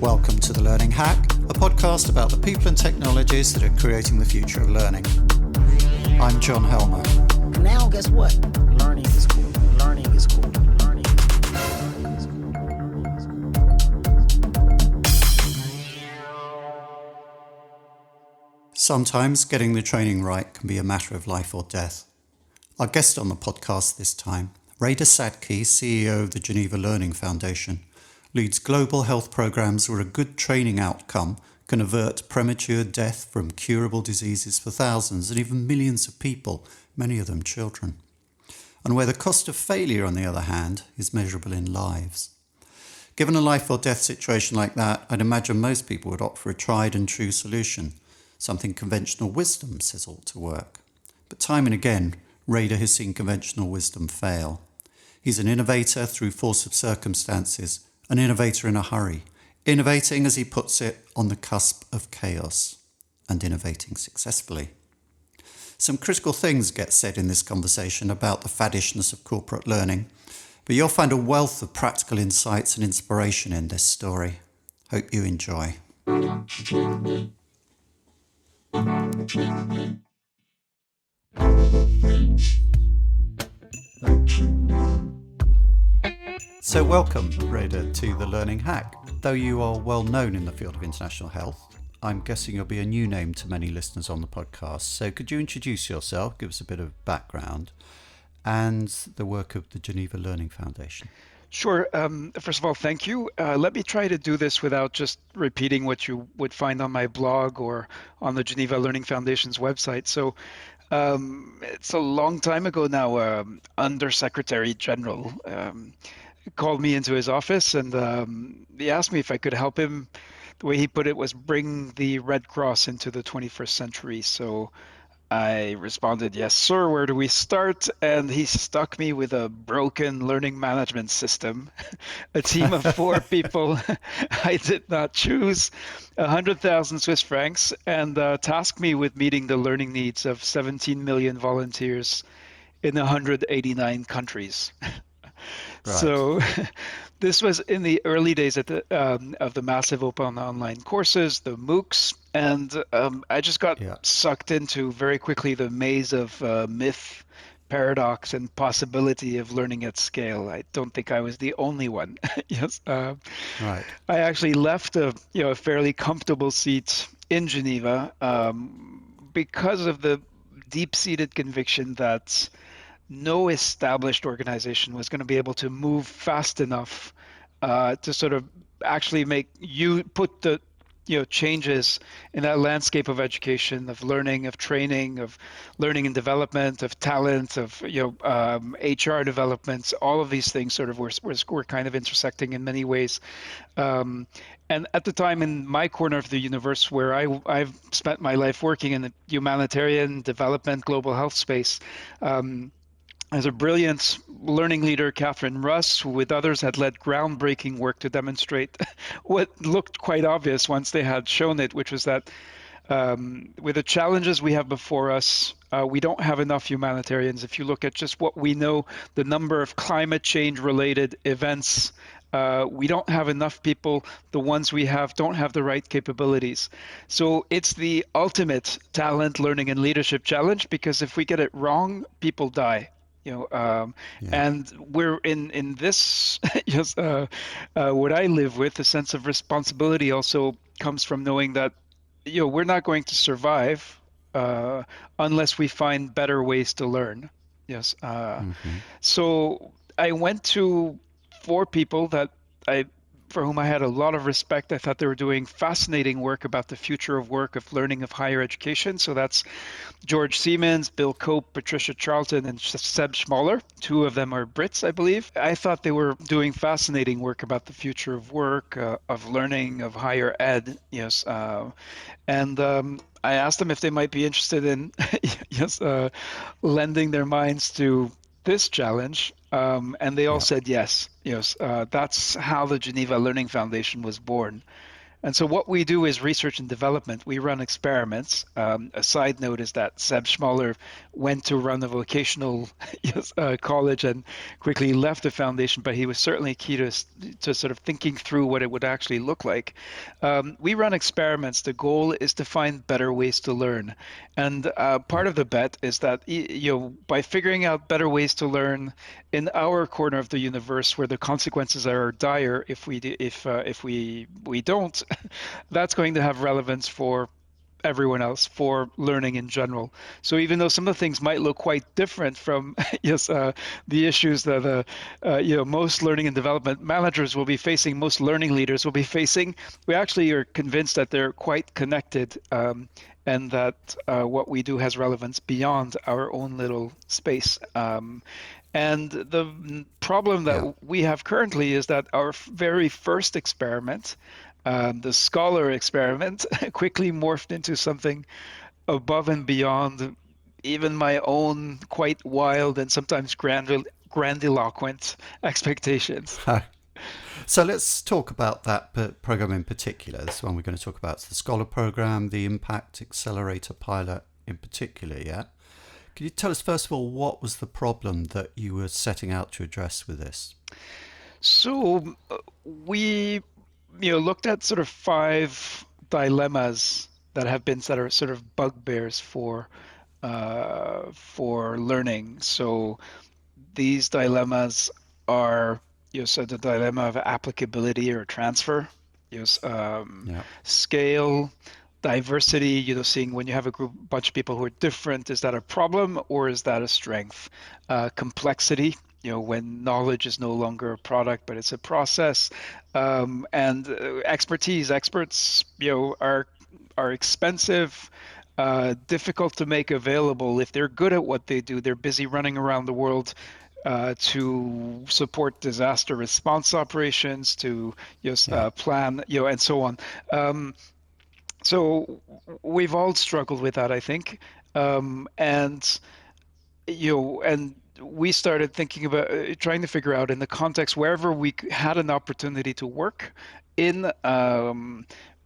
Welcome to The Learning Hack, a podcast about the people and technologies that are creating the future of learning. I'm John Helmer. Now guess what? Learning is cool. Learning is cool. Learning is cool. Sometimes getting the training right can be a matter of life or death. Our guest on the podcast this time, Reda Sadki, CEO of the Geneva Learning Foundation, leads global health programs where a good training outcome can avert premature death from curable diseases for thousands and even millions of people, many of them children. And where the cost of failure, on the other hand, is measurable in lives. Given a life or death situation like that, I'd imagine most people would opt for a tried and true solution, something conventional wisdom says ought to work. But time and again, Reda has seen conventional wisdom fail. He's an innovator through force of circumstances, an innovator in a hurry, innovating, as he puts it, on the cusp of chaos, and innovating successfully. Some critical things get said in this conversation about the faddishness of corporate learning, but you'll find a wealth of practical insights and inspiration in this story. Hope you enjoy. So welcome, Reda, to The Learning Hack. Though you are well known in the field of international health, I'm guessing you'll be a new name to many listeners on the podcast. So could you introduce yourself, give us a bit of background, and the work of the Geneva Learning Foundation? Sure. First of all, thank you. Let me try to do this without just repeating what you would find on my blog or on the Geneva Learning Foundation's website. So it's a long time ago now, Undersecretary General called me into his office and he asked me if I could help him. The way he put it was bring the Red Cross into the 21st century. So I responded, yes, sir, where do we start? And he stuck me with a broken learning management system, a team of 4 people I did not choose, 100,000 Swiss francs, and tasked me with meeting the learning needs of 17 million volunteers in 189 countries. Right. So this was in the early days of the massive open online courses, the MOOCs, and I just got sucked into very quickly the maze of myth, paradox, and possibility of learning at scale. I don't think I was the only one. Yes, Right. I actually left a fairly comfortable seat in Geneva because of the deep-seated conviction that no established organization was going to be able to move fast enough to sort of actually put the changes in that landscape of education, of learning, of training, of learning and development, of talent, of HR developments. All of these things sort of were kind of intersecting in many ways. And at the time, in my corner of the universe, where I've spent my life working in the humanitarian development, global health space. As a brilliant learning leader, Catherine Russ, who with others had led groundbreaking work to demonstrate what looked quite obvious once they had shown it, which was that with the challenges we have before us, we don't have enough humanitarians. If you look at just what we know, the number of climate change related events, we don't have enough people. The ones we have don't have the right capabilities. So it's the ultimate talent, learning, and leadership challenge, because if we get it wrong, people die. And we're in this, what I live with, a sense of responsibility also comes from knowing that, we're not going to survive unless we find better ways to learn. Yes. So I went to 4 people for whom I had a lot of respect. I thought they were doing fascinating work about the future of work, of learning, of higher education. So that's George Siemens, Bill Cope, Patricia Charlton, and Seb Schmoller. 2 of them are Brits, I believe. I thought they were doing fascinating work about the future of work, of learning, of higher ed. Yes. And I asked them if they might be interested in lending their minds to this challenge, and they all said yes. Yes, that's how the Geneva Learning Foundation was born. And so what we do is research and development. We run experiments. A side note is that Seb Schmoller went to run a vocational college and quickly left the foundation, but he was certainly key to sort of thinking through what it would actually look like. We run experiments. The goal is to find better ways to learn. And part of the bet is that by figuring out better ways to learn in our corner of the universe, where the consequences are dire if we don't, that's going to have relevance for everyone else, for learning in general. So even though some of the things might look quite different from the issues that most learning and development managers will be facing, most learning leaders will be facing, we actually are convinced that they're quite connected, and that what we do has relevance beyond our own little space. And the problem Yeah. that we have currently is that our very first experiment, the scholar experiment, quickly morphed into something above and beyond even my own quite wild and sometimes grandiloquent expectations. So let's talk about that program in particular. This one we're going to talk about is the Scholar program, the Impact Accelerator Pilot in particular, yeah? Can you tell us, first of all, what was the problem that you were setting out to address with this? So we looked at sort of 5 dilemmas that have been sort of bugbears for learning. So these dilemmas are, so the dilemma of applicability or transfer, you know, Yeah. scale, diversity, seeing when you have a bunch of people who are different, is that a problem or is that a strength? Complexity, when knowledge is no longer a product, but it's a process. And expertise, experts, are expensive, difficult to make available. If they're good at what they do, they're busy running around the world to support disaster response operations, to Yeah. plan, and so on. So we've all struggled with that, I think, and and we started thinking about trying to figure out in the context wherever we had an opportunity to work in.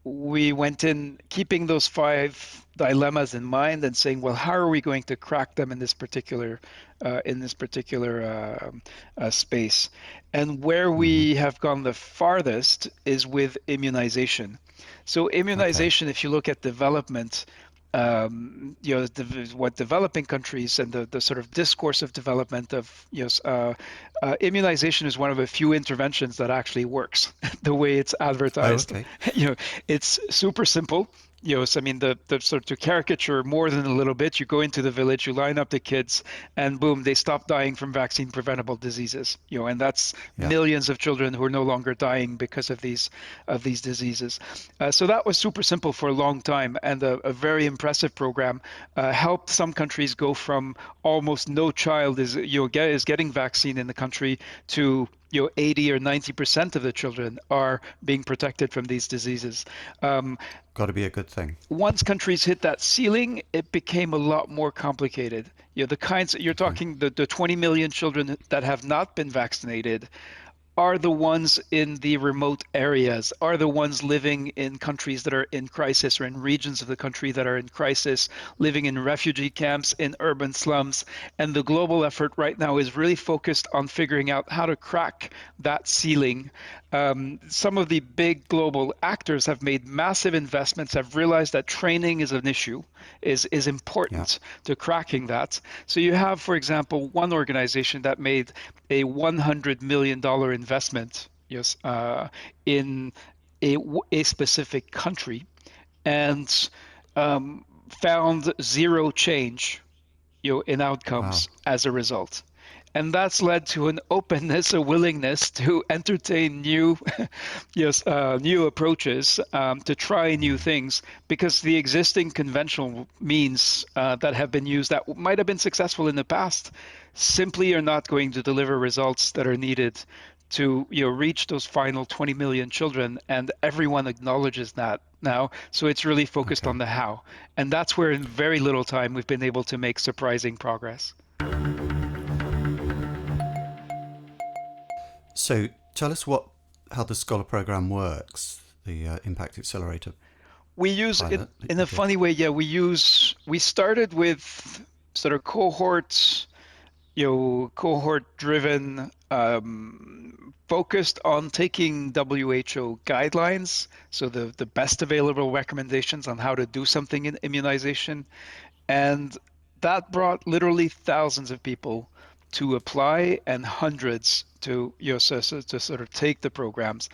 We went in keeping those 5 dilemmas in mind and saying, well, how are we going to crack them in this particular space? And where Hmm. we have gone the farthest is with immunization. So Okay. immunization, if you look at development, what developing countries and the sort of discourse of development of immunization is one of a few interventions that actually works the way it's Oh, advertised. okay. you know, it's super simple. So I mean, the sort of to caricature more than a little bit, you go into the village, you line up the kids, and boom, they stop dying from vaccine preventable diseases. And that's Yeah. millions of children who are no longer dying because of these diseases. So that was super simple for a long time, and a very impressive program. Helped some countries go from almost no child is getting vaccine in the country to 80 or 90% of the children are being protected from these diseases. Um, Got to be a good thing. Once countries hit that ceiling, it became a lot more complicated. The kinds you're Okay. talking, the 20 million children that have not been vaccinated are the ones in the remote areas, are the ones living in countries that are in crisis or in regions of the country that are in crisis, living in refugee camps, in urban slums. And the global effort right now is really focused on figuring out how to crack that ceiling. Some of the big global actors have made massive investments, have realized that training is an issue, is Yeah. important to cracking that. So you have, for example, one organization that made a $100 million investment, yes, in a specific country, and found zero change, in Wow. outcomes as a result. And that's led to an openness, a willingness to entertain new, yes, new approaches, to try new things, because the existing conventional means that have been used that might have been successful in the past simply are not going to deliver results that are needed to reach those final 20 million children, and everyone acknowledges that now. So it's really focused Okay. on the how, and that's where in very little time we've been able to make surprising progress. So tell us how the Scholar program works. the Impact Accelerator We use it pilot that in you a did? funny way. Yeah, we started with sort of cohorts, cohort driven, focused on taking WHO guidelines, so the best available recommendations on how to do something in immunization. And that brought literally thousands of people to apply and hundreds to, to sort of take the programs.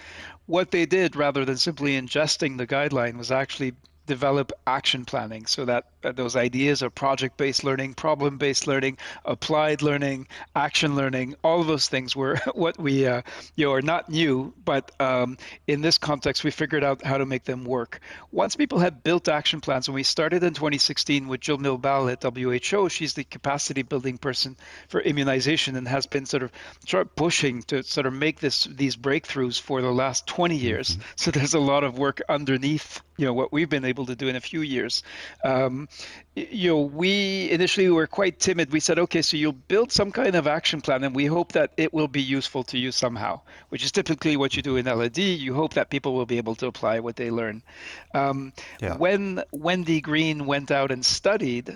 What they did, rather than simply ingesting the guideline, was actually develop action planning, so that those ideas of project-based learning, problem-based learning, applied learning, action learning, all of those things were what we are not new, but in this context we figured out how to make them work. Once people had built action plans, when we started in 2016 with Jill Milbal at WHO, she's the capacity building person for immunization and has been sort of pushing to sort of make these breakthroughs for the last 20 years. So there's a lot of work underneath what we've been able to do in a few years. We initially were quite timid. We said, okay, so you'll build some kind of action plan, and we hope that it will be useful to you somehow, which is typically what you do in L&D. You hope that people will be able to apply what they learn. Yeah. When Wendy Green went out and studied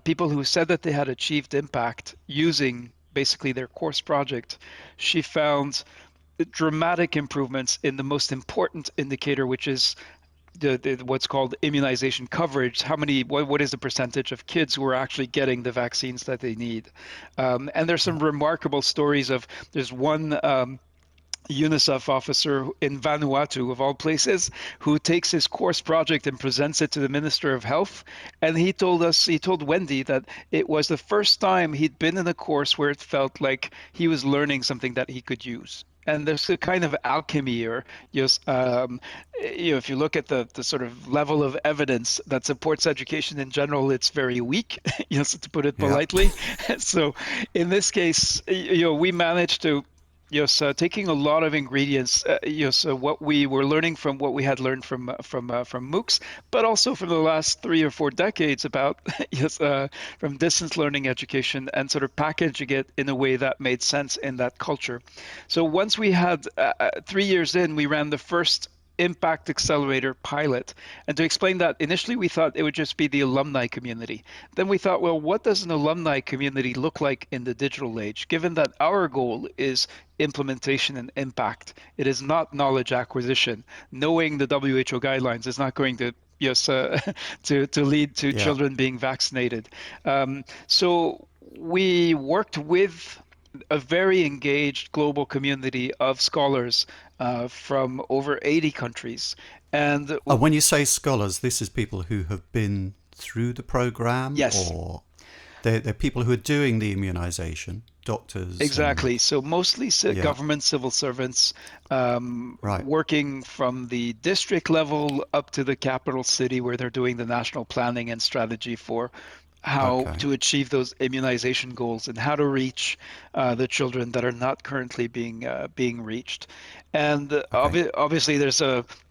people who said that they had achieved impact using basically their course project, she found dramatic improvements in the most important indicator, which is what's called immunization coverage. What is the percentage of kids who are actually getting the vaccines that they need? And there's some remarkable stories there's one UNICEF officer in Vanuatu, of all places, who takes his course project and presents it to the Minister of Health. And he told Wendy that it was the first time he'd been in a course where it felt like he was learning something that he could use. And there's a kind of alchemy, or just, if you look at the sort of level of evidence that supports education in general, it's very weak, to put it Yeah. politely. So in this case, we managed to so taking a lot of ingredients, so what we were learning from what we had learned from MOOCs, but also from the last 3 or 4 decades about from distance learning education, and sort of packaging it in a way that made sense in that culture. So once we had 3 years in, we ran the first Impact Accelerator Pilot. And to explain that, initially we thought it would just be the alumni community. Then we thought, well, what does an alumni community look like in the digital age, given that our goal is implementation and impact? It is not knowledge acquisition. Knowing the WHO guidelines is not going to to lead to Yeah. children being vaccinated. So we worked with a very engaged global community of scholars from over 80 countries. And When you say scholars, this is people who have been through the program, yes, or they're people who are doing the immunization, doctors and exactly. So mostly yeah, government civil servants, right. working from the district level up to the capital city, where they're doing the national planning and strategy for how Okay. to achieve those immunization goals and how to reach the children that are not currently being reached. And Okay. obviously, there's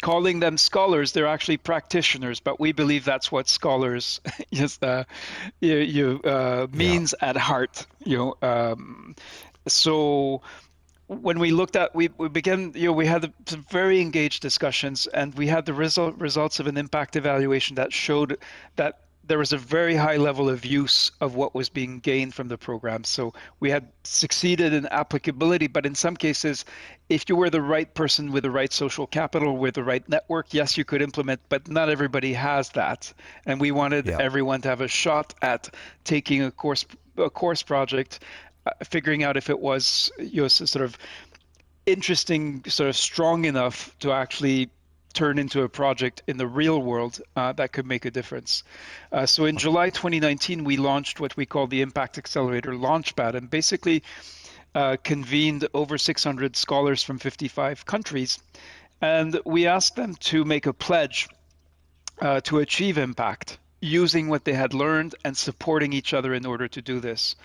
calling them scholars. They're actually practitioners, but we believe that's what scholars is, Yeah. means at heart. So when we looked at, we began, we had some very engaged discussions, and we had the results of an impact evaluation that showed that there was a very high level of use of what was being gained from the program. So we had succeeded in applicability, but in some cases, if you were the right person with the right social capital, with the right network, yes, you could implement, but not everybody has that. And we wanted Yeah. everyone to have a shot at taking a course project, figuring out if it was sort of interesting, sort of strong enough to actually turn into a project in the real world that could make a difference. So in July 2019, we launched what we call the Impact Accelerator Launchpad, and basically convened over 600 scholars from 55 countries. And we asked them to make a pledge to achieve impact using what they had learned and supporting each other in order to do this.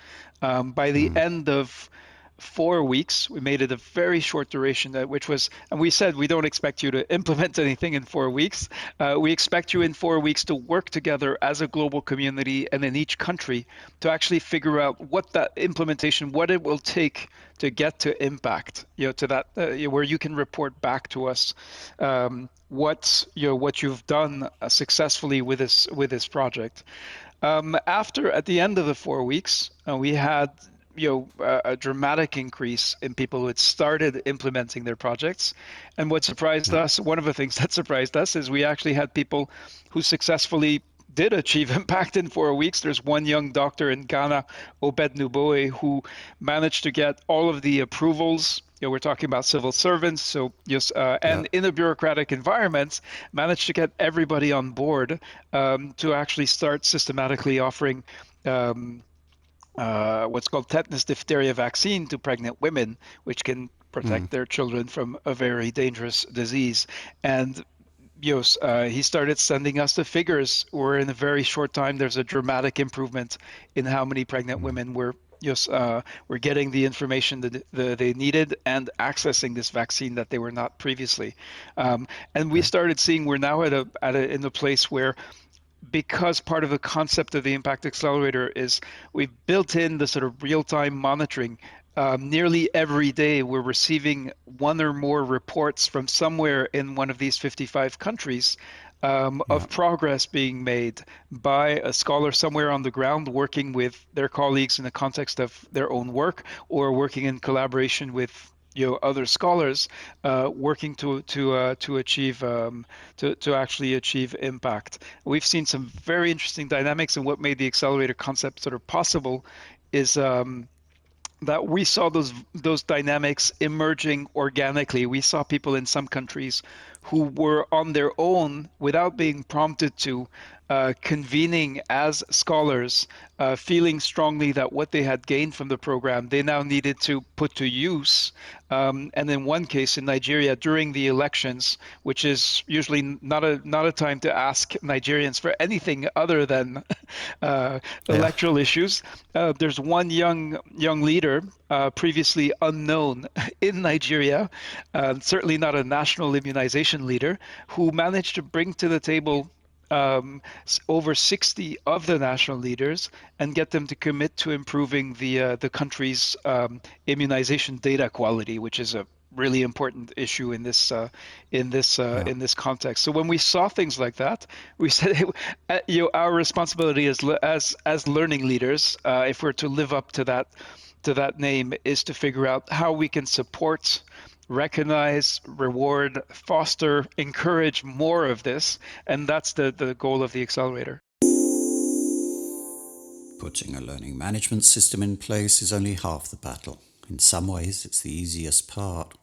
By the end of 4 weeks. We made it a very short duration, which was, and we said we don't expect you to implement anything in 4 weeks. We expect you in 4 weeks to work together as a global community and in each country to actually figure out what that implementation, what it will take to get to impact, to that where you can report back to us what you've done successfully with this project. At the end of the 4 weeks, we had a dramatic increase in people who had started implementing their projects. And what surprised us, one of the things that surprised us, is we actually had people who successfully did achieve impact in 4 weeks. There's one young doctor in Ghana, Obed Nuboe, who managed to get all of the approvals. We're talking about civil servants, so yes, and in a bureaucratic environment, managed to get everybody on board to actually start systematically offering what's called tetanus diphtheria vaccine to pregnant women, which can protect their children from a very dangerous disease. And he started sending us the figures where in a very short time there's a dramatic improvement in how many pregnant women were getting the information that they needed and accessing this vaccine that they were not previously. And we started seeing we're now in a place where, because part of the concept of the Impact Accelerator is we've built in the sort of real-time monitoring. Nearly every day, we're receiving one or more reports from somewhere in one of these 55 countries of progress being made by a scholar somewhere on the ground working with their colleagues in the context of their own work, or working in collaboration with other scholars working to achieve to actually achieve impact. We've seen some very interesting dynamics, and what made the accelerator concept sort of possible is that we saw those dynamics emerging organically. We saw people in some countries who were on their own, without being prompted to, convening as scholars, feeling strongly that what they had gained from the program, they now needed to put to use. And in one case in Nigeria during the elections, which is usually not a time to ask Nigerians for anything other than electoral issues. There's one young leader, previously unknown in Nigeria, certainly not a national immunization leader, who managed to bring to the table over 60 of the national leaders and get them to commit to improving the country's immunization data quality, which is a really important issue in this context. So when we saw things like that, we said, our responsibility as learning leaders, if we're to live up to that name, is to figure out how we can support, recognize, reward, foster, encourage more of this. And that's the goal of the accelerator. Putting a learning management system in place is only half the battle. In some ways, it's the easiest part.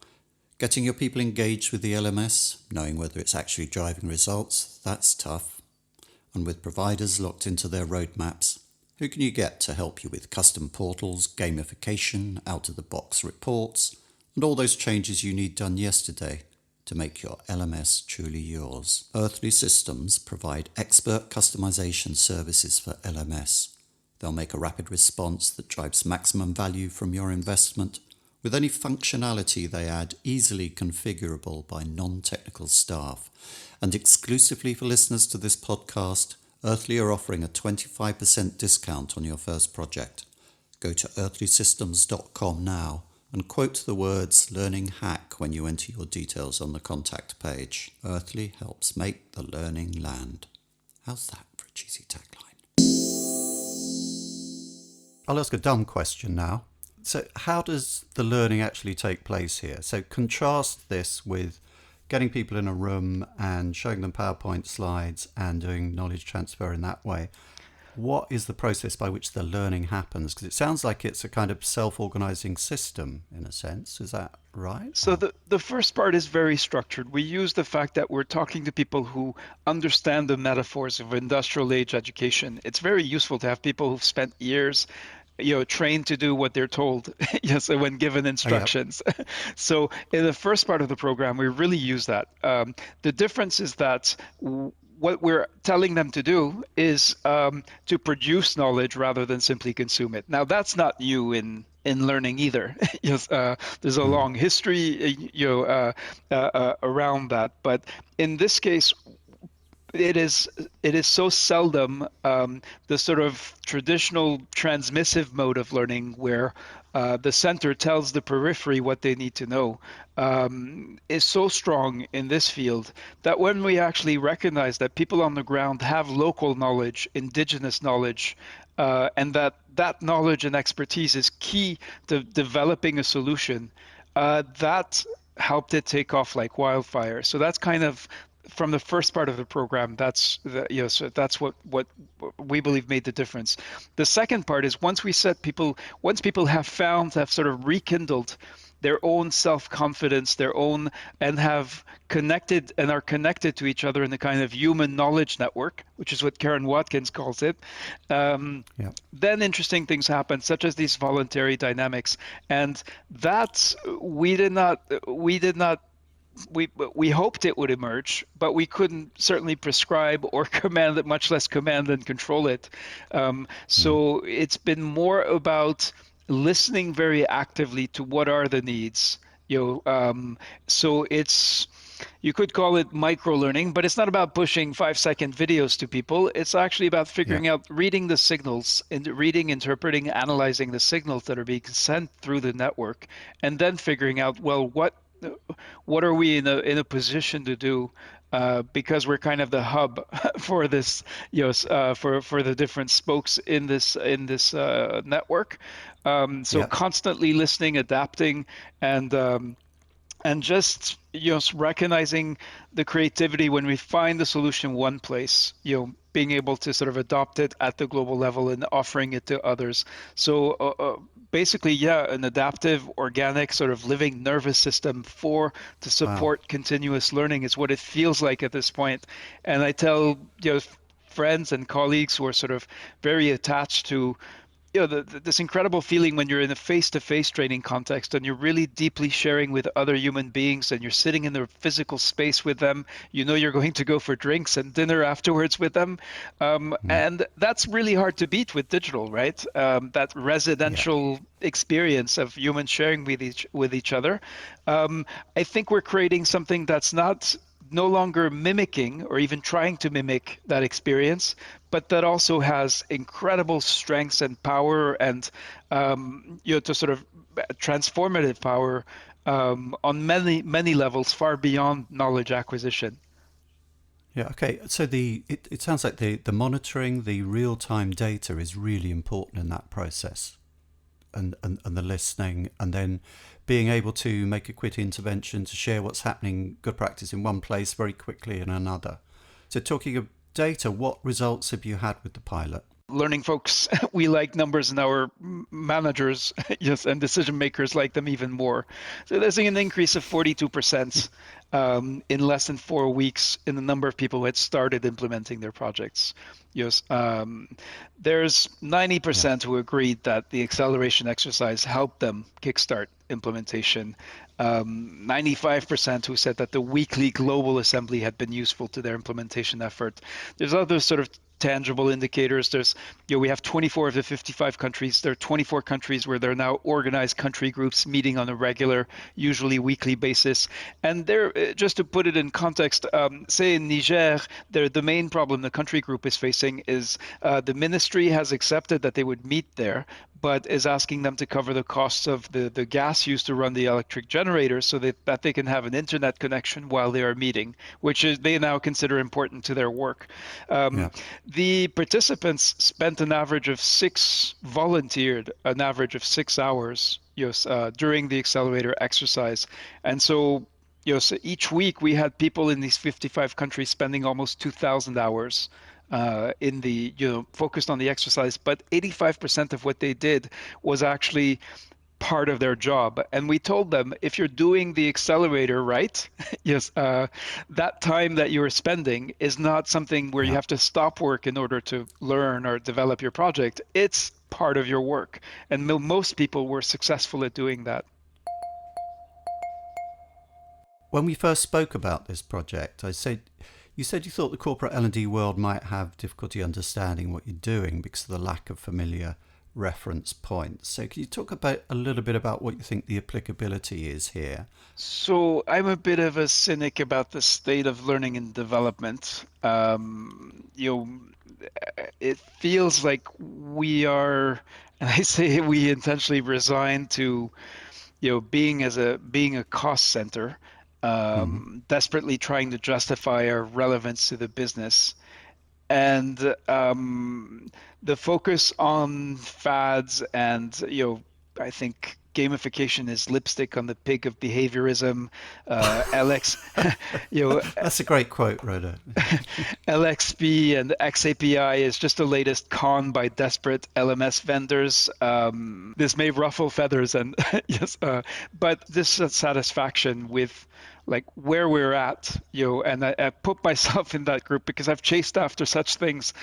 Getting your people engaged with the LMS, knowing whether it's actually driving results, that's tough. And with providers locked into their roadmaps, who can you get to help you with custom portals, gamification, out-of-the-box reports, and all those changes you need done yesterday to make your LMS truly yours? Earthly Systems provide expert customization services for LMS. They'll make a rapid response that drives maximum value from your investment, with any functionality they add easily configurable by non-technical staff. And exclusively for listeners to this podcast, Earthly are offering a 25% discount on your first project. Go to earthlysystems.com now and quote the words "learning hack" when you enter your details on the contact page. Earthly helps make the learning land. How's that for a cheesy tagline? I'll ask a dumb question now. So how does the learning actually take place here? So contrast this with getting people in a room and showing them PowerPoint slides and doing knowledge transfer in that way. What is the process by which the learning happens? Because it sounds like it's a kind of self-organizing system in a sense. Is that right? So the first part is very structured. We use the fact that we're talking to people who understand the metaphors of industrial age education. It's very useful to have people who've spent years trained to do what they're told, so when given instructions. Oh, yeah. So in the first part of the program, we really use that. The difference is that what we're telling them to do is to produce knowledge rather than simply consume it. Now, that's not new in learning either. Yes, there's a long history, around that. But in this case, it is so seldom the sort of traditional transmissive mode of learning where the center tells the periphery what they need to know is so strong in this field that when we actually recognize that people on the ground have local knowledge, indigenous knowledge, and that knowledge and expertise is key to developing a solution, that helped it take off like wildfire. So that's kind of from the first part of the program. So that's what we believe made the difference. The second part is once people have sort of rekindled their own self-confidence, their own, and have connected and are connected to each other in a kind of human knowledge network, which is what Karen Watkins calls it. Then interesting things happen, such as these voluntary dynamics, and that we did not we hoped it would emerge, but we couldn't certainly prescribe or command it, much less command and control it. So it's been more about listening very actively to what are the needs. So you could call it micro learning, but it's not about pushing 5-second videos to people. It's actually about figuring out, reading the signals, and reading, interpreting, analyzing the signals that are being sent through the network, and then figuring out, well, what are we in a position to do, because we're kind of the hub for this, for the different spokes in this network. Constantly listening, adapting, and just recognizing the creativity when we find the solution one place, being able to sort of adopt it at the global level and offering it to others. So basically, an adaptive, organic, sort of living nervous system to support continuous learning is what it feels like at this point. And I tell friends and colleagues who are sort of very attached to this incredible feeling when you're in a face-to-face training context and you're really deeply sharing with other human beings and you're sitting in the physical space with them. You're going to go for drinks and dinner afterwards with them. And that's really hard to beat with digital, right? That residential experience of humans sharing with each other. I think we're creating something that's no longer mimicking or even trying to mimic that experience, but that also has incredible strengths and power and to sort of transformative power on many levels, far beyond knowledge acquisition. Yeah. Okay. So it sounds like the monitoring, the real time data is really important in that process, and the listening, and then being able to make a quick intervention to share what's happening, good practice in one place very quickly in another. So talking of data, what results have you had with the pilot? Learning folks, we like numbers, and our managers, and decision makers like them even more. So there's an increase of 42% in less than 4 weeks in the number of people who had started implementing their projects. There's 90% who agreed that the acceleration exercise helped them kickstart implementation. 95% who said that the weekly global assembly had been useful to their implementation effort. There's other sort of tangible indicators. We have 24 of the 55 countries. There are 24 countries where there are now organized country groups meeting on a regular, usually weekly basis. And there, just to put it in context, say in Niger, the main problem the country group is facing is the ministry has accepted that they would meet there, but is asking them to cover the costs of the gas used to run the electric generators so that they can have an internet connection while they are meeting, which they now consider important to their work. The participants volunteered an average of 6 hours during the accelerator exercise. And so, so each week we had people in these 55 countries spending almost 2,000 hours in the focused on the exercise, but 85% of what they did was actually part of their job. And we told them, if you're doing the accelerator right, that time that you're spending is not something where you have to stop work in order to learn or develop your project. It's part of your work. And most people were successful at doing that. When we first spoke about this project, I said You said you thought the corporate L&D world might have difficulty understanding what you're doing because of the lack of familiar reference points. So can you talk about a little bit about what you think the applicability is here? So I'm a bit of a cynic about the state of learning and development. It feels like we are, and I say we intentionally resigned to, being a cost center, Hmm. desperately trying to justify our relevance to the business. And the focus on fads and I think gamification is lipstick on the pig of behaviorism. LX, you know, That's a great quote, Rhoda. LXP and XAPI is just the latest con by desperate LMS vendors. This may ruffle feathers, and yes, but dissatisfaction with like where we're at, and I put myself in that group because I've chased after such things,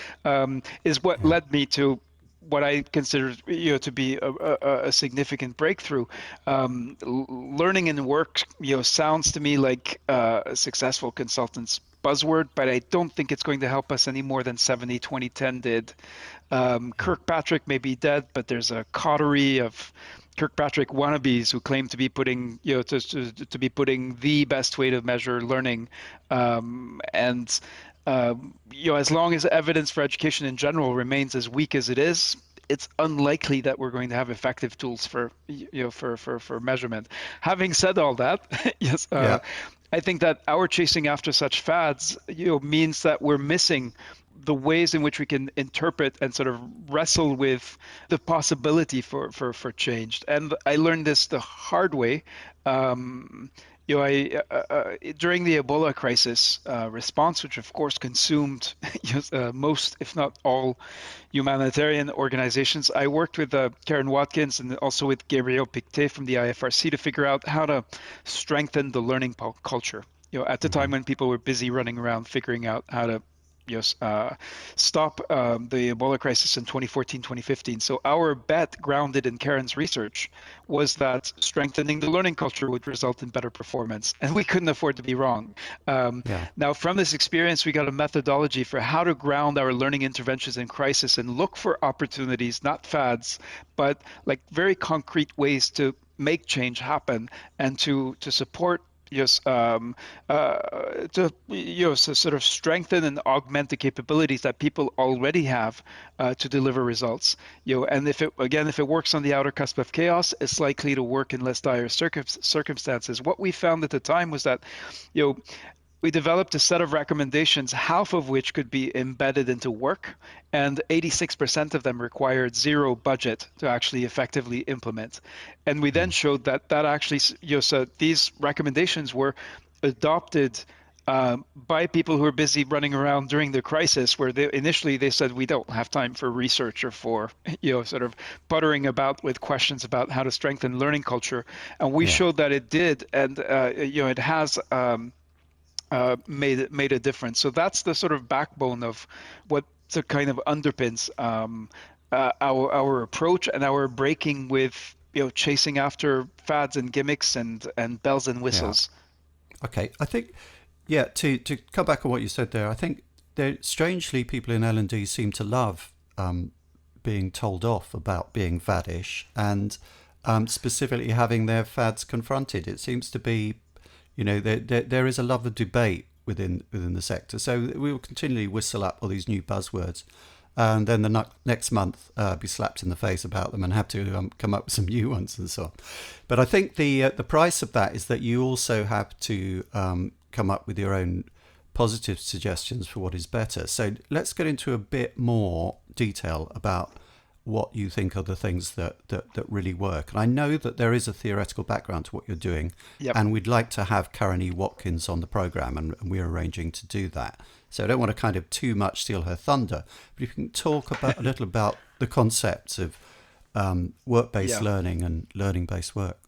is what Yeah. led me to what I consider to be a significant breakthrough. Learning and work sounds to me like a successful consultant's buzzword, but I don't think it's going to help us any more than 70-20-10 did. Yeah. Kirkpatrick may be dead, but there's a coterie of Kirkpatrick wannabes who claim to be putting, to be putting the best way to measure learning, and as long as evidence for education in general remains as weak as it is, it's unlikely that we're going to have effective tools for for measurement. Having said all that, yes, Yeah. I think that our chasing after such fads, means that we're missing the ways in which we can interpret and sort of wrestle with the possibility for change. And I learned this the hard way. I during the Ebola crisis response, which of course consumed most, if not all, humanitarian organizations, I worked with Karen Watkins and also with Gabriel Pictet from the IFRC to figure out how to strengthen the learning culture. At the Hmm. time when people were busy running around figuring out how to stop the Ebola crisis in 2014, 2015. So our bet, grounded in Karen's research, was that strengthening the learning culture would result in better performance, and we couldn't afford to be wrong. Yeah. Now, from this experience, we got a methodology for how to ground our learning interventions in crisis and look for opportunities, not fads, but like very concrete ways to make change happen and to support yes, to so sort of strengthen and augment the capabilities that people already have to deliver results. And if it works on the outer cusp of chaos, it's likely to work in less dire circumstances. What we found at the time was that, you know, we developed a set of recommendations, half of which could be embedded into work, and 86% of them required zero budget to actually effectively implement. And we then Mm. showed that actually, so these recommendations were adopted by people who were busy running around during the crisis, where initially they said we don't have time for research or for sort of puttering about with questions about how to strengthen learning culture, and we Yeah. showed that it did, and it has. Made a difference. So that's the sort of backbone of what the kind of underpins our approach and our breaking with chasing after fads and gimmicks and bells and Yeah. whistles. Okay. I think, yeah, to come back on what you said there, I think there strangely people in L&D seem to love being told off about being faddish and specifically having their fads confronted. It seems to be, there is a love of debate within the sector. So we will continually whistle up all these new buzzwords, and then the next month be slapped in the face about them and have to come up with some new ones and so on. But I think the price of that is that you also have to come up with your own positive suggestions for what is better. So let's get into a bit more detail about what you think are the things that really work. And I know that there is a theoretical background to what you're doing, Yep. and we'd like to have Karen E. Watkins on the program, and we're arranging to do that. So I don't want to kind of too much steal her thunder, but if you can talk about a little about the concepts of work-based Yeah. learning and learning-based work.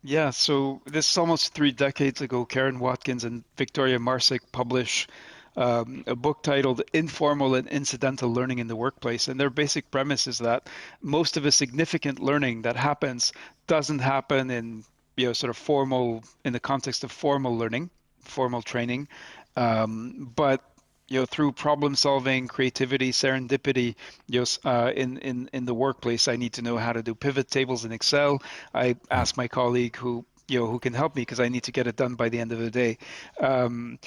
Yeah, so this is almost 3 decades ago. Karen Watkins and Victoria Marsick publish a book titled Informal and Incidental Learning in the Workplace. And their basic premise is that most of the significant learning that happens doesn't happen in, sort of formal, in the context of formal learning, formal training. But through problem solving, creativity, serendipity, in the workplace, I need to know how to do pivot tables in Excel. I Yeah. ask my colleague who can help me because I need to get it done by the end of the day. And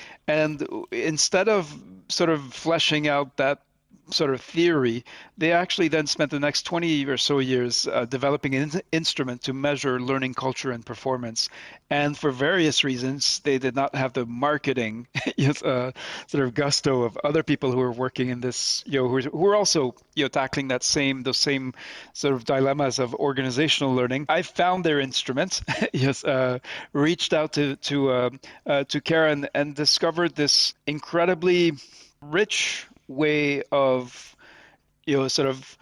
instead of sort of fleshing out that sort of theory, they actually then spent the next 20 or so years developing an instrument to measure learning culture and performance. And for various reasons, they did not have the marketing yes, sort of gusto of other people who were working in this, who are also, tackling those same sort of dilemmas of organizational learning. I found their instrument, yes, reached out to Karen and discovered this incredibly rich way of sort of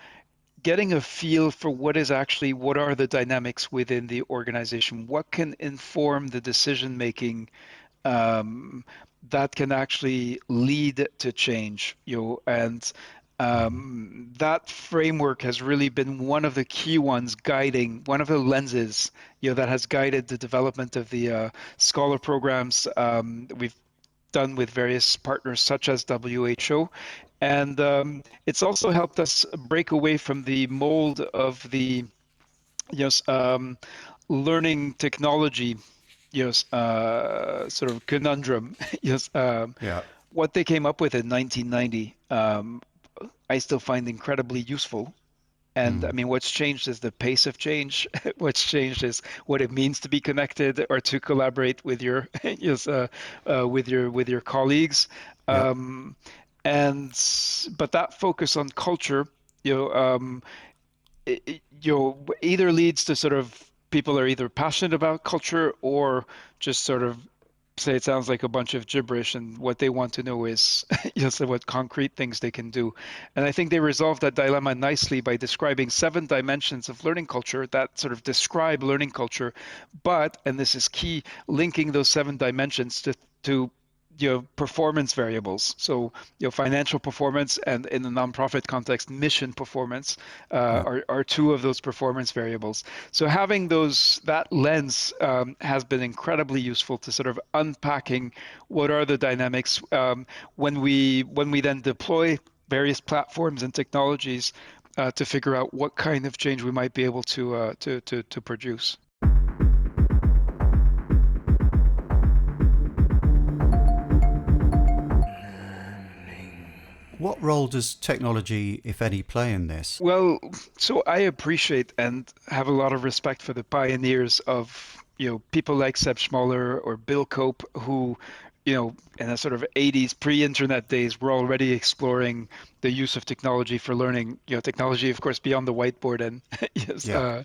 getting a feel for what are the dynamics within the organization, what can inform the decision making um, that can actually lead to change, and that framework has really been one of the key ones guiding, one of the lenses, that has guided the development of the scholar programs we've done with various partners such as WHO. And it's also helped us break away from the mold of the yes, learning technology yes, sort of conundrum. Yes, Yeah. what they came up with in 1990, I still find incredibly useful. And I Mm. mean, what's changed is the pace of change. What's changed is what it means to be connected or to collaborate with your yes, with your colleagues. Yeah. Um, and but that focus on culture, you know, um, either leads to sort of people are either passionate about culture or just sort of say it sounds like a bunch of gibberish, and what they want to know is just what concrete things they can do. And I think they resolve that dilemma nicely by describing 7 dimensions of learning culture that sort of describe learning culture, but, and this is key, linking those 7 dimensions to performance variables. So financial performance and, in the nonprofit context, mission performance Yeah. are 2 of those performance variables. So having that lens has been incredibly useful to sort of unpacking what are the dynamics when we then deploy various platforms and technologies to figure out what kind of change we might be able to produce. What role does technology, if any, play in this? Well, so I appreciate and have a lot of respect for the pioneers of, people like Seb Schmoller or Bill Cope, who, in the sort of 80s pre-internet days, were already exploring the use of technology for learning, technology, of course, beyond the whiteboard and yes, Yeah.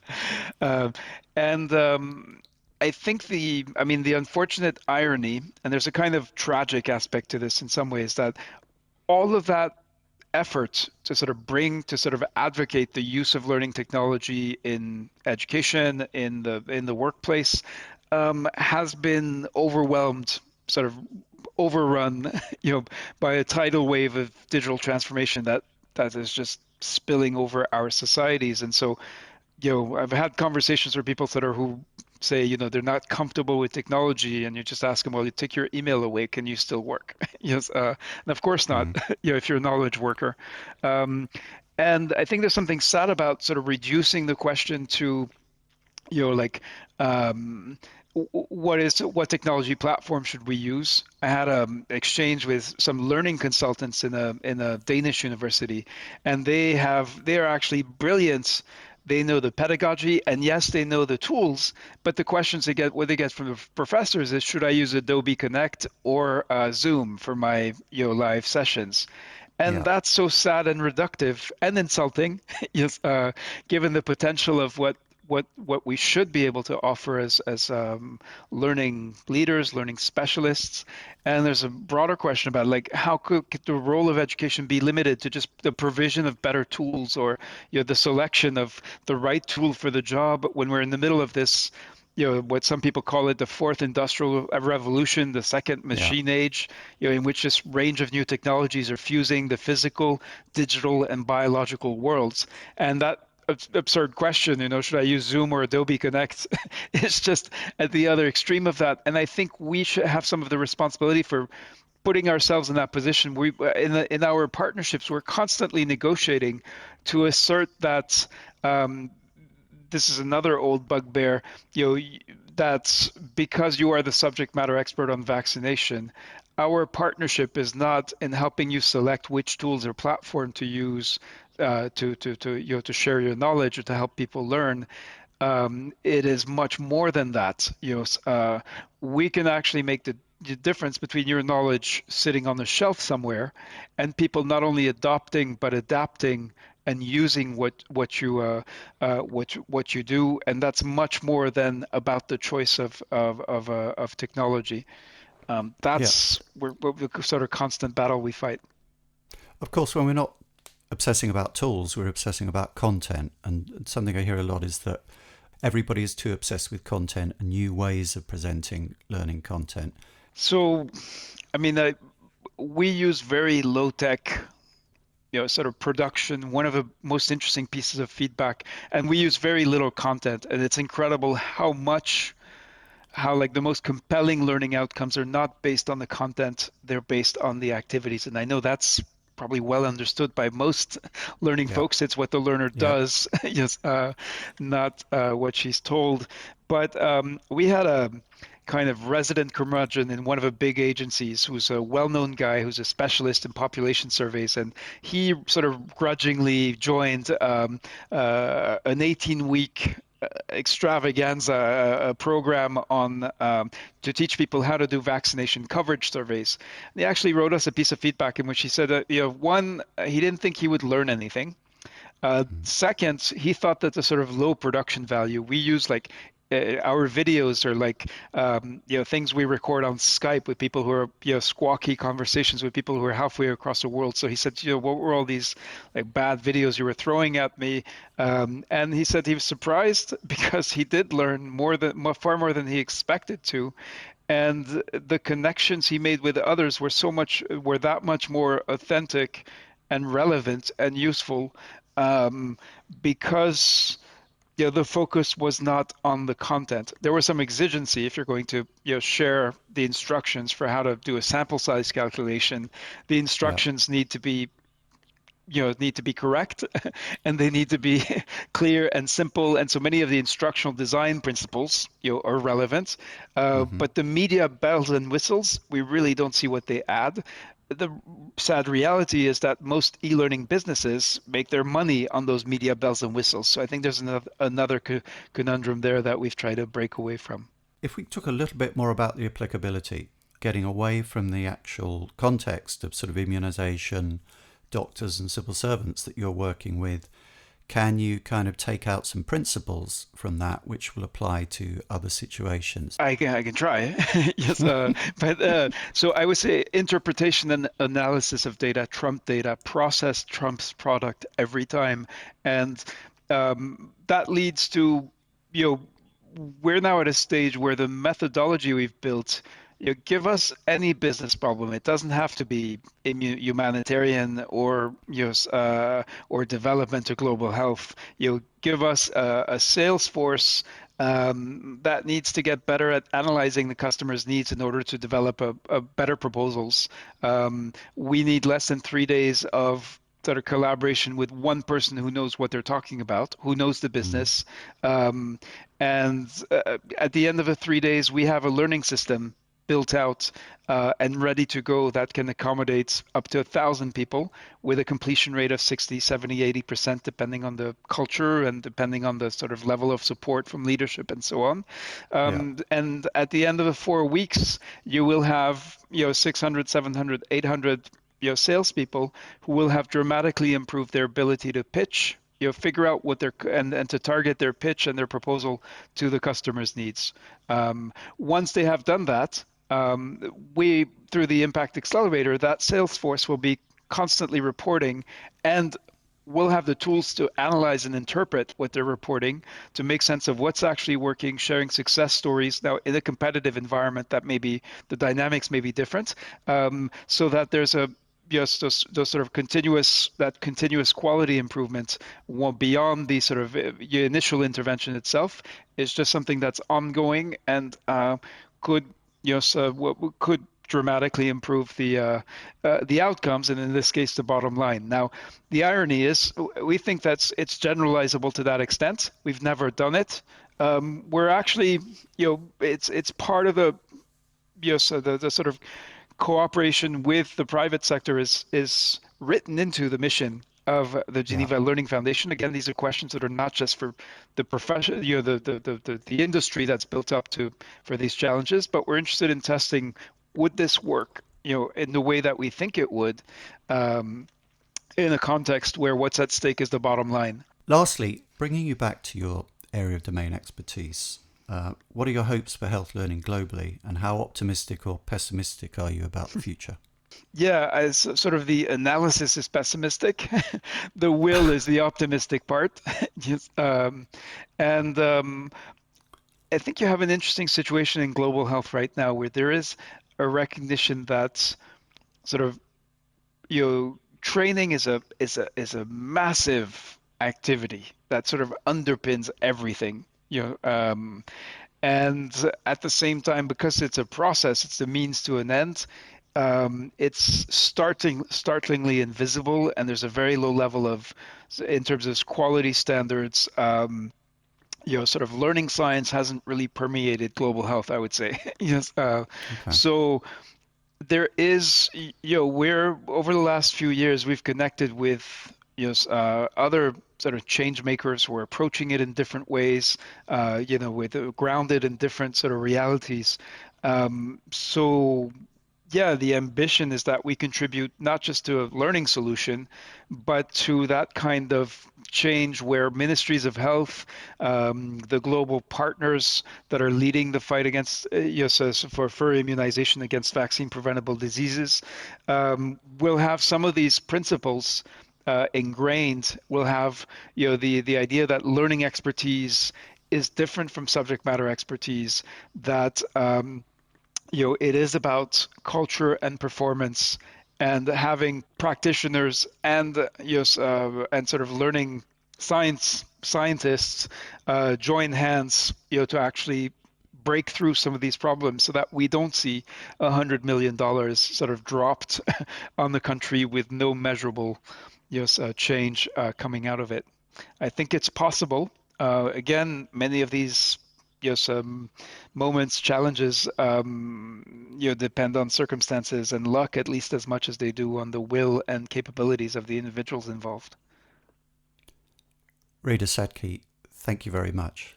uh, and I think the unfortunate irony, and there's a kind of tragic aspect to this in some ways, that all of that effort to sort of advocate the use of learning technology in education, in the workplace, has been overwhelmed, sort of overrun, by a tidal wave of digital transformation that is just spilling over our societies. And so, I've had conversations with people who say, they're not comfortable with technology, and you just ask them, well, you take your email away, can you still work? Yes, and of course not, Mm. if you're a knowledge worker. Um, and I think there's something sad about sort of reducing the question to, like, um, what technology platform should we use? I had an exchange with some learning consultants in a Danish university, and they are actually brilliant. They know the pedagogy, and yes, they know the tools. But the questions what they get from the professors is, should I use Adobe Connect or Zoom for my live sessions? And Yeah. that's so sad and reductive and insulting, yes, given the potential of what we should be able to offer as learning leaders, learning specialists. And there's a broader question about, like, how could the role of education be limited to just the provision of better tools, or the selection of the right tool for the job, when we're in the middle of this, what some people call it, the fourth industrial revolution, the second Yeah. machine age, in which this range of new technologies are fusing the physical, digital, and biological worlds. And that absurd question, should I use Zoom or Adobe Connect? It's just at the other extreme of that. And I think we should have some of the responsibility for putting ourselves in that position. We in our partnerships, we're constantly negotiating to assert that. This is another old bugbear, that's because you are the subject matter expert on vaccination. Our partnership is not in helping you select which tools or platform to use to share your knowledge or to help people learn. It is much more than that. We can actually make the difference between your knowledge sitting on the shelf somewhere and people not only adopting but adapting and using what you do, and that's much more than about the choice of technology. Yeah. That's the sort of constant battle we fight. Of course, when we're not obsessing about tools, we're obsessing about content. And something I hear a lot is that everybody is too obsessed with content and new ways of presenting learning content. So, I mean, we use very low tech, sort of production. One of the most interesting pieces of feedback, and we use very little content, and it's incredible how like the most compelling learning outcomes are not based on the content, they're based on the activities. And I know that's probably well understood by most learning Yeah. folks. It's what the learner Yeah. does, yes, not what she's told. But we had a kind of resident curmudgeon in one of the big agencies who's a well-known guy who's a specialist in population surveys, and he sort of grudgingly joined an 18-week extravaganza program on to teach people how to do vaccination coverage surveys. And he actually wrote us a piece of feedback in which he said, one, he didn't think he would learn anything. Second, he thought that the sort of low production value we use, like our videos are like things we record on Skype with people who are squawky conversations with people who are halfway across the world. So he said, what were all these like bad videos you were throwing at me? And he said he was surprised because he did learn far more than he expected to. And the connections he made with others were that much more authentic and relevant and useful, because the focus was not on the content. There was some exigency if you're going to share the instructions for how to do a sample size calculation. The Yeah. instructions need to be correct and they need to be clear and simple. And so many of the instructional design principles are relevant, but the media bells and whistles, we really don't see what they add. The sad reality is that most e-learning businesses make their money on those media bells and whistles. So I think there's another conundrum there that we've tried to break away from. If we talk a little bit more about the applicability, getting away from the actual context of sort of immunization, doctors and civil servants that you're working with, can you kind of take out some principles from that which will apply to other situations? I can try. Yes, but so I would say interpretation and analysis of data trump data, process trumps product every time, and that leads to we're now at a stage where the methodology we've built, give us any business problem. It doesn't have to be humanitarian or or development or global health. Give us a sales force that needs to get better at analyzing the customer's needs in order to develop a better proposals. We need less than 3 days of sort of collaboration with one person who knows what they're talking about, who knows the business. And at the end of the 3 days, we have a learning system built out and ready to go that can accommodate up to 1,000 people with a completion rate of 60, 70, 80%, depending on the culture and depending on the sort of level of support from leadership and so on. And at the end of the 4 weeks, you will have 600, 700, 800 salespeople who will have dramatically improved their ability to pitch, figure out what and to target their pitch and their proposal to the customer's needs. Once they have done that, we, through the Impact Accelerator, that sales force will be constantly reporting and we'll have the tools to analyze and interpret what they're reporting to make sense of what's actually working, sharing success stories. Now, in a competitive environment, that maybe the dynamics may be different, so that there's those sort of continuous quality improvement beyond the sort of initial intervention itself is just something that's ongoing and could dramatically improve the outcomes, and in this case, the bottom line. Now, the irony is, we think it's generalizable to that extent. We've never done it. We're actually, it's part of so the sort of cooperation with the private sector is written into the mission of the Yeah. Geneva Learning Foundation. Again, these are questions that are not just for the profession, the industry that's built up for these challenges, but we're interested in testing, would this work, in the way that we think it would, in a context where what's at stake is the bottom line. Lastly, bringing you back to your area of domain expertise, what are your hopes for health learning globally, and how optimistic or pessimistic are you about the future? Yeah, as sort of the analysis is pessimistic, the will is the optimistic part. Yes, and I think you have an interesting situation in global health right now where there is a recognition that sort of training is a massive activity that sort of underpins everything. And at the same time, because it's a process, it's the means to an end. It's startlingly invisible, and there's a very low level in terms of quality standards. Sort of learning science hasn't really permeated global health, I would say. Yes. Okay. So there is, we're over the last few years, we've connected with, other sort of change makers who are approaching it in different ways, with grounded in different sort of realities. So yeah, the ambition is that we contribute not just to a learning solution, but to that kind of change where ministries of health, the global partners that are leading the fight against, for immunization against vaccine preventable diseases, will have some of these principles ingrained. Will have, the idea that learning expertise is different from subject matter expertise, that it is about culture and performance, and having practitioners and and sort of learning scientists join hands, to actually break through some of these problems so that we don't see $100 million sort of dropped on the country with no measurable change coming out of it. I think it's possible. Again, many of these moments, challenges, depend on circumstances and luck at least as much as they do on the will and capabilities of the individuals involved. Reda Sadki, thank you very much.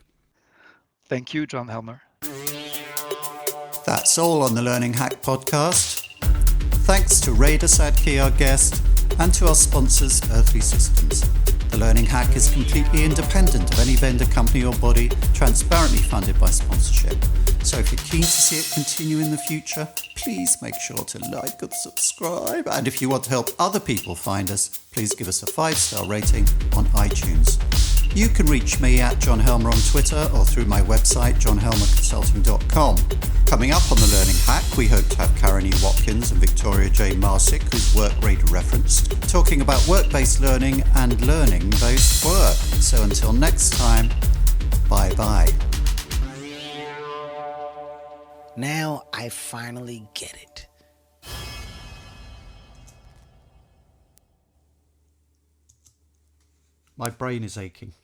Thank you, John Helmer. That's all on the Learning Hack podcast. Thanks to Reda Sadki, our guest, and to our sponsors, Earthly Systems. The Learning Hack is completely independent of any vendor, company or body, transparently funded by sponsorship. So if you're keen to see it continue in the future, please make sure to like and subscribe. And if you want to help other people find us, please give us a 5-star rating on iTunes. You can reach me at John Helmer on Twitter or through my website, johnhelmerconsulting.com. Coming up on the Learning Hack, we hope to have Karen E. Watkins and Victoria J. Marsick, whose work Reda referenced, talking about work-based learning and learning-based work. So until next time, bye-bye. Now I finally get it. My brain is aching.